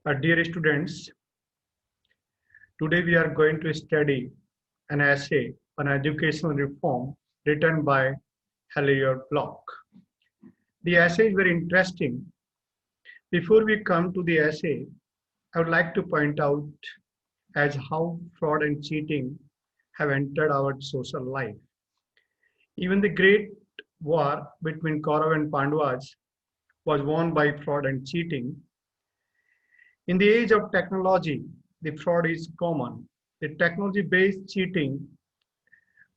Dear students, today we are going to study an essay on educational reform written by Hallier Block. The essay is very interesting. Before we come to the essay, I would like to point out as how fraud and cheating have entered our social life. Even the great war between Kaurav and Pandavas was won by fraud and cheating. In the age of technology, the fraud is common. The technology-based cheating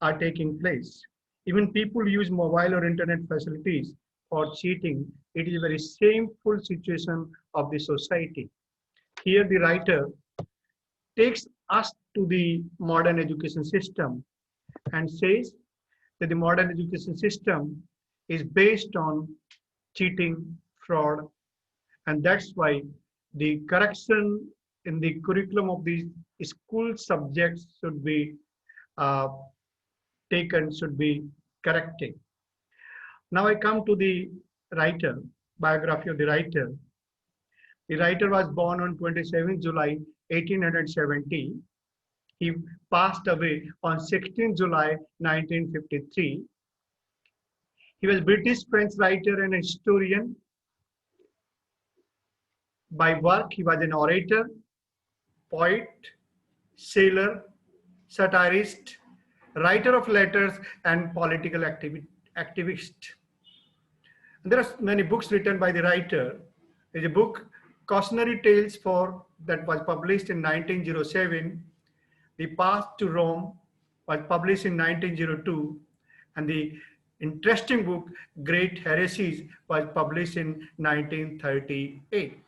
are taking place. Even people use mobile or internet facilities for cheating. It is a very shameful situation of the society. Here the writer takes us to the modern education system and says that the modern education system is based on cheating, fraud, and that's why the correction in the curriculum of the school subjects should be uh, taken, should be corrected. Now I come to the writer, biography of the writer. The writer was born on 27th July 1870. He passed away on 16th July 1953. He was British French writer and historian. By work, he was an orator, poet, sailor, satirist, writer of letters, and political activist. And there are many books written by the writer. There's a book, Cautionary Tales for that was published in 1907. The Path to Rome was published in 1902, and the interesting book, Great Heresies, was published in 1938.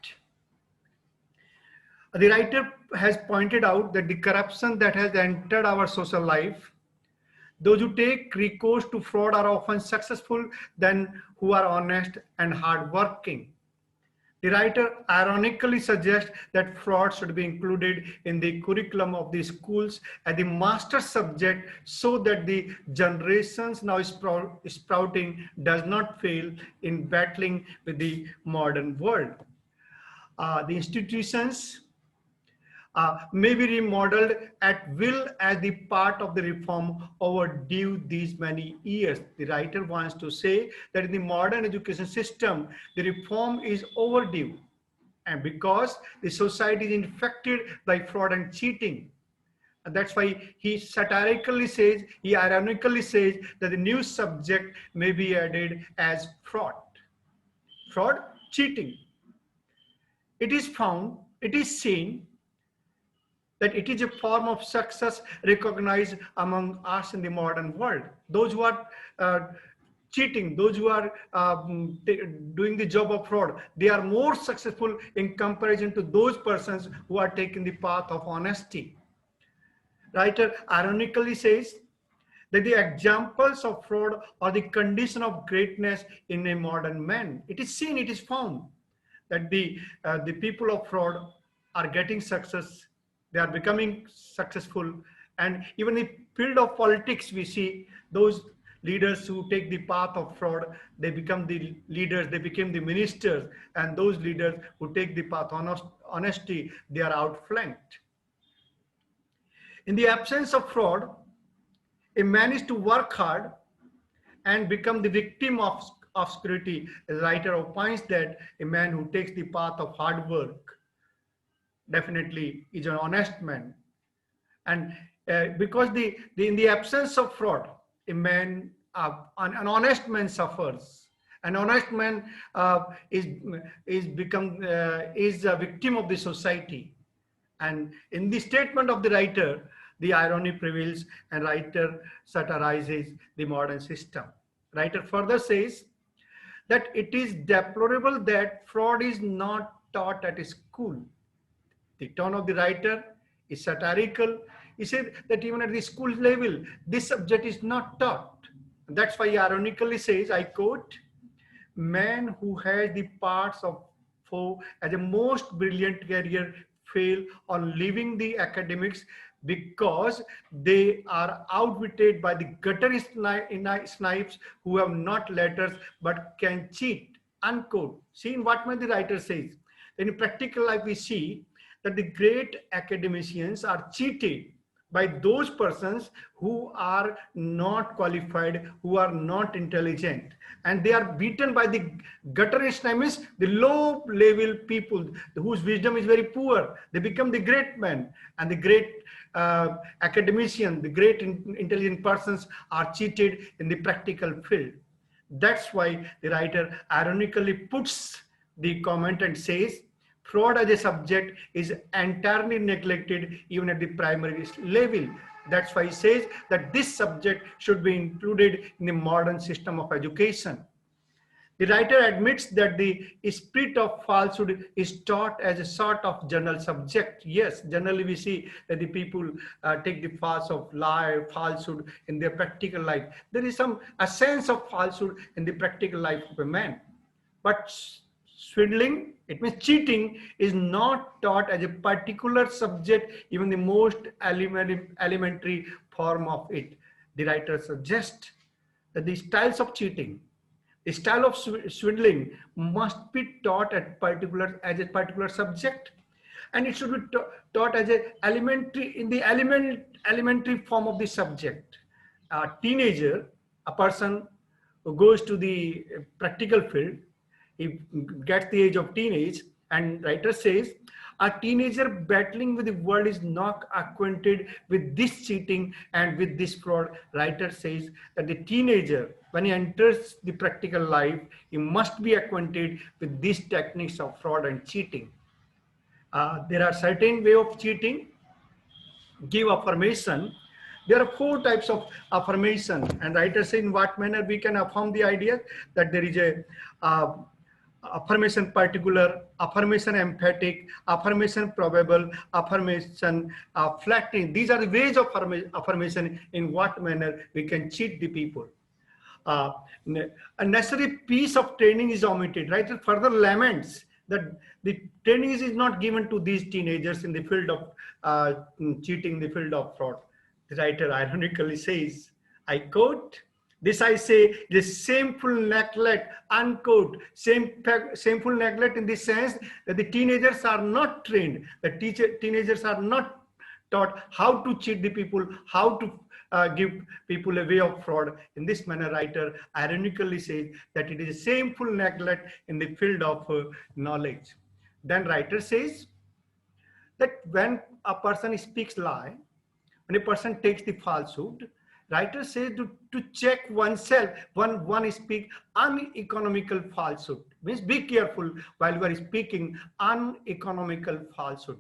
The writer has pointed out that the corruption that has entered our social life, those who take recourse to fraud are often successful than who are honest and hardworking. The writer ironically suggests that fraud should be included in the curriculum of the schools as the master subject so that the generations now sprouting does not fail in battling with the modern world. The institutions may be remodeled at will as the part of the reform overdue these many years. The writer wants to say that in the modern education system, the reform is overdue. And because the society is infected by fraud and cheating. And that's why he satirically says, he ironically says that the new subject may be added as fraud. Fraud, cheating. It is found, it is seen that it is a form of success recognized among us in the modern world. Those who are cheating, those who are doing the job of fraud, they are more successful in comparison to those persons who are taking the path of honesty. Writer ironically says that the examples of fraud are the condition of greatness in a modern man. It is seen, it is found that the people of fraud are getting success, they are becoming successful, and even in the field of politics we see those leaders who take the path of fraud, they become the leaders, they become the ministers, and those leaders who take the path of honesty, they are outflanked. In the absence of fraud, a man is to work hard and become the victim of obscurity. The writer opines that a man who takes the path of hard work definitely is an honest man. And because in the absence of fraud, a man, an honest man suffers. An honest man is a victim of the society. And in the statement of the writer, the irony prevails and writer satirizes the modern system. Writer further says that it is deplorable that fraud is not taught at a school. The tone of the writer is satirical. He said that even at the school level, this subject is not taught. That's why he ironically says, I quote, man who has the parts of foe as a most brilliant career fail on leaving the academics because they are outwitted by the gutter snipes who have not letters but can cheat, unquote. See in what way the writer says. In practical life, we see that the great academicians are cheated by those persons who are not qualified, who are not intelligent, and they are beaten by the gutterish, means the low level people whose wisdom is very poor. They become the great men, and the great academician, the great intelligent persons are cheated in the practical field. That's why the writer ironically puts the comment and says, fraud as a subject is entirely neglected even at the primary level. That's why he says that this subject should be included in the modern system of education. The writer admits that the spirit of falsehood is taught as a sort of general subject. Yes, generally we see that the people take the farce of lie, falsehood in their practical life. There is a sense of falsehood in the practical life of a man. But swindling, it means cheating, is not taught as a particular subject, even the most elementary form of it. The writer suggests that the styles of cheating, the style of swindling must be taught as a particular subject, and it should be taught as a elementary form of the subject. A teenager, a person who goes to the practical field, he gets the age of teenage, and writer says a teenager battling with the world is not acquainted with this cheating and with this fraud. Writer says that the teenager, when he enters the practical life, he must be acquainted with these techniques of fraud and cheating. There are certain way of cheating. Give affirmation. There are 4 types of affirmation, and writers say in what manner we can affirm the idea that there is a affirmation particular, affirmation emphatic, affirmation probable, affirmation flattering. These are the ways of affirmation in what manner we can cheat the people. A necessary piece of training is omitted. Right? It further laments that the training is not given to these teenagers in the field of cheating, the field of fraud. The writer ironically says, I quote, this I say, this shameful neglect, unquote, shameful neglect in the sense that the teenagers are not trained, the teenagers are not taught how to cheat the people, how to give people a way of fraud. In this manner, writer ironically says that it is a shameful neglect in the field of knowledge. Then writer says that when a person speaks lie, when a person takes the falsehood, writer says to check oneself when one speaks uneconomical falsehood. Means be careful while you are speaking uneconomical falsehood.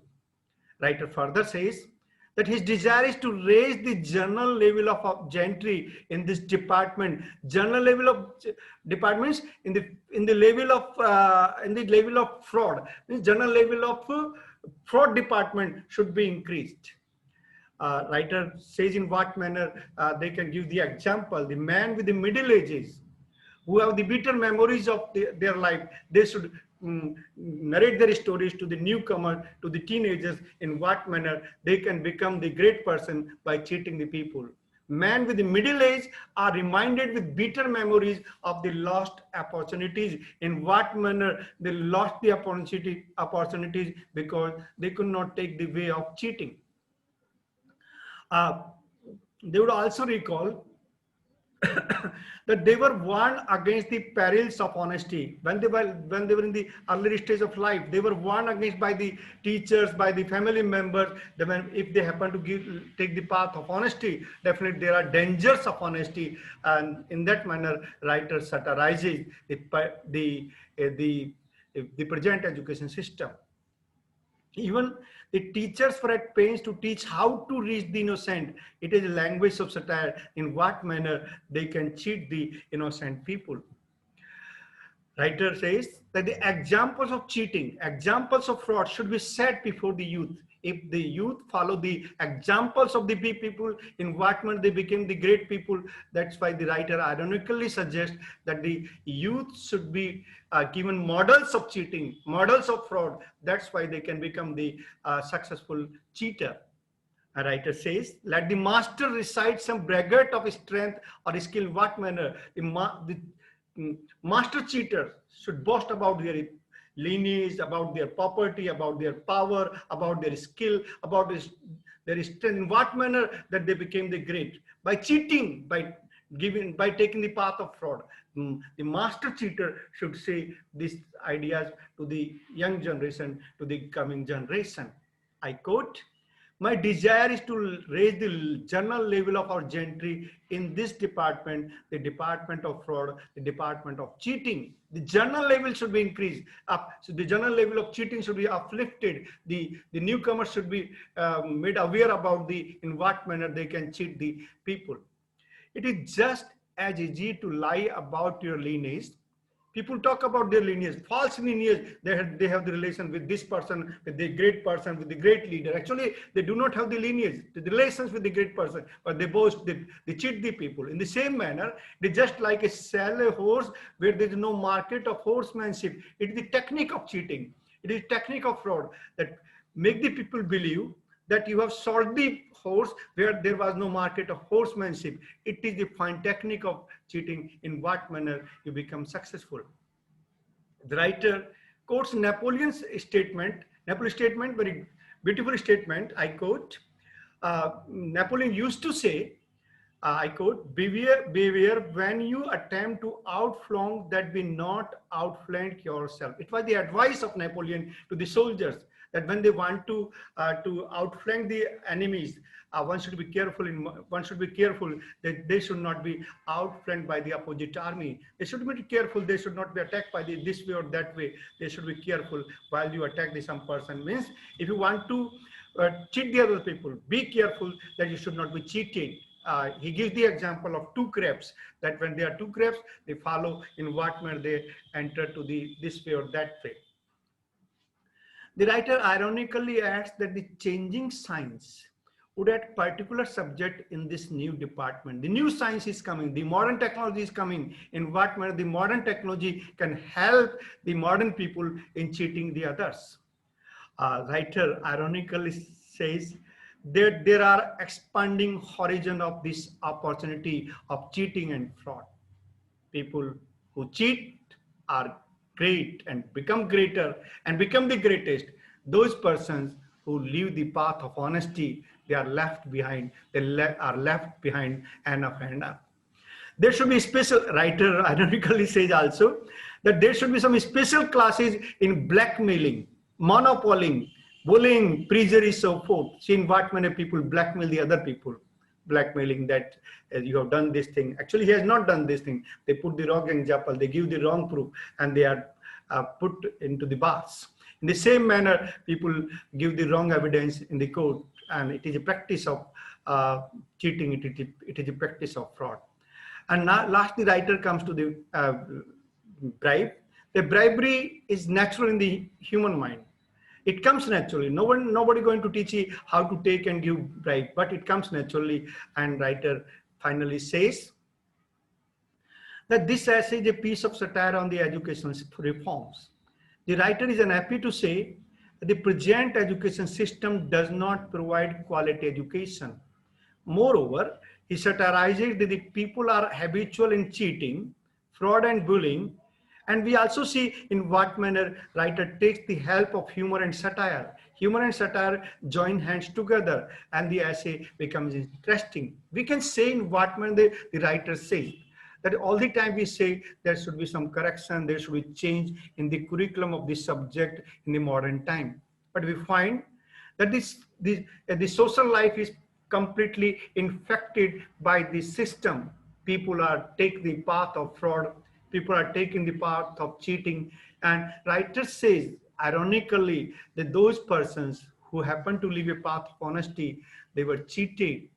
Writer further says that his desire is to raise the general level of gentry in this department. General level of departments in the level of fraud. Means general level of fraud department should be increased. Writer says in what manner they can give the example. The man with the middle ages who have the bitter memories of their life, they should narrate their stories to the newcomer, to the teenagers, in what manner they can become the great person by cheating the people. Men with the middle age are reminded with bitter memories of the lost opportunities. In what manner they lost the opportunities because they could not take the way of cheating. They would also recall that they were warned against the perils of honesty when they were in the early stage of life. They were warned against by the teachers, by the family members, that when if they happen to take the path of honesty, definitely there are dangers of honesty. And in that manner, writer satirizes the present education system. Even the teachers were at pains to teach how to reach the innocent. It is a language of satire in what manner they can cheat the innocent people. Writer says that the examples of cheating, examples of fraud should be set before the youth. If the youth follow the examples of the people, in what manner they became the great people, that's why the writer ironically suggests that the youth should be given models of cheating, models of fraud. That's why they can become the successful cheater. A writer says, let the master recite some braggart of strength or skill. What manner? The master cheater should boast about their lineage, about their property, about their power, about their skill, about their strength, in what manner that they became the great? By cheating, by taking the path of fraud. The master cheater should say these ideas to the young generation, to the coming generation. I quote, "My desire is to raise the general level of our gentry in this department, the department of fraud, the department of cheating. The general level should be increased up. So the general level of cheating should be uplifted. The newcomers should be made aware about in what manner they can cheat the people. It is just as easy to lie about your lineage. People talk about their lineage, false lineage. They have the relation with this person, with the great person, with the great leader. Actually, they do not have the lineage, the relations with the great person, but they boast, they cheat the people. In the same manner, they just like sell a horse where there is no market of horsemanship. It is the technique of cheating. It is technique of fraud that make the people believe that you have sold the horse where there was no market of horsemanship. It is the fine technique of cheating, in what manner you become successful. The writer quotes Napoleon's statement, very beautiful statement. I quote, Napoleon used to say, I quote, beware when you attempt to outflank that be not outflank yourself. It was the advice of Napoleon to the soldiers, that when they want to outflank the enemies, one should be careful that they should not be outflanked by the opposite army. They should be careful. They should not be attacked by this way or that way. They should be careful while you attack some person. Means if you want to cheat the other people, be careful that you should not be cheated. He gives the example of two crabs, that when there are two crabs, they follow in what manner they enter to this way or that way. The writer ironically adds that the changing science would add particular subject in this new department. The new science is coming, the modern technology is coming. In what manner the modern technology can help the modern people in cheating the others. Writer ironically says that there are expanding horizon of this opportunity of cheating and fraud. People who cheat are great and become greater and become the greatest. Those persons who leave the path of honesty, they are left behind. They are left behind enough and enough. There should be special, writer ironically says also, that there should be some special classes in blackmailing, monopoling, bullying, perjury, so forth. See in what manner people blackmail the other people. Blackmailing that you have done this thing. Actually, he has not done this thing. They put the wrong example, they give the wrong proof, and they are put into the bars. In the same manner, people give the wrong evidence in the court, and it is a practice of cheating. It is a practice of fraud. And now, lastly, the writer comes to the bribe. The bribery is natural in the human mind. It comes naturally. Nobody going to teach you how to take and give bribe, but it comes naturally. And writer finally says that this essay is a piece of satire on the educational reforms. The writer is unhappy to say that the present education system does not provide quality education. Moreover, he satirizes that the people are habitual in cheating, fraud and bullying. And we also see in what manner writer takes the help of humor and satire. Humor and satire join hands together and the essay becomes interesting. We can say in what manner the writer says that all the time we say there should be some correction, there should be change in the curriculum of this subject in the modern time. But we find that the social life is completely infected by the system. People are taking the path of fraud. People are taking the path of cheating. And writer says, ironically, that those persons who happen to live a path of honesty, they were cheated.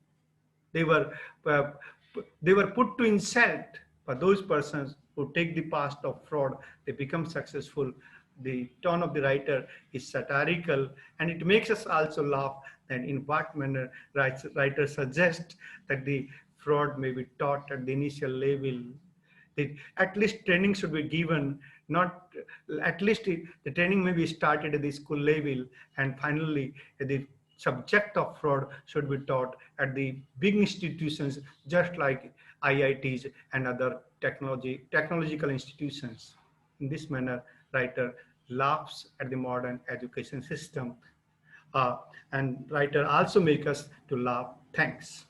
They were put to insult. But those persons who take the path of fraud, they become successful. The tone of the writer is satirical, and it makes us also laugh. And in what manner writer suggests that the fraud may be taught at the initial level. At least training should be given, not at least the training may be started at the school level, and finally the subject of fraud should be taught at the big institutions just like IITs and other technological institutions. In this manner, writer laughs at the modern education system. And writer also make us to laugh. Thanks.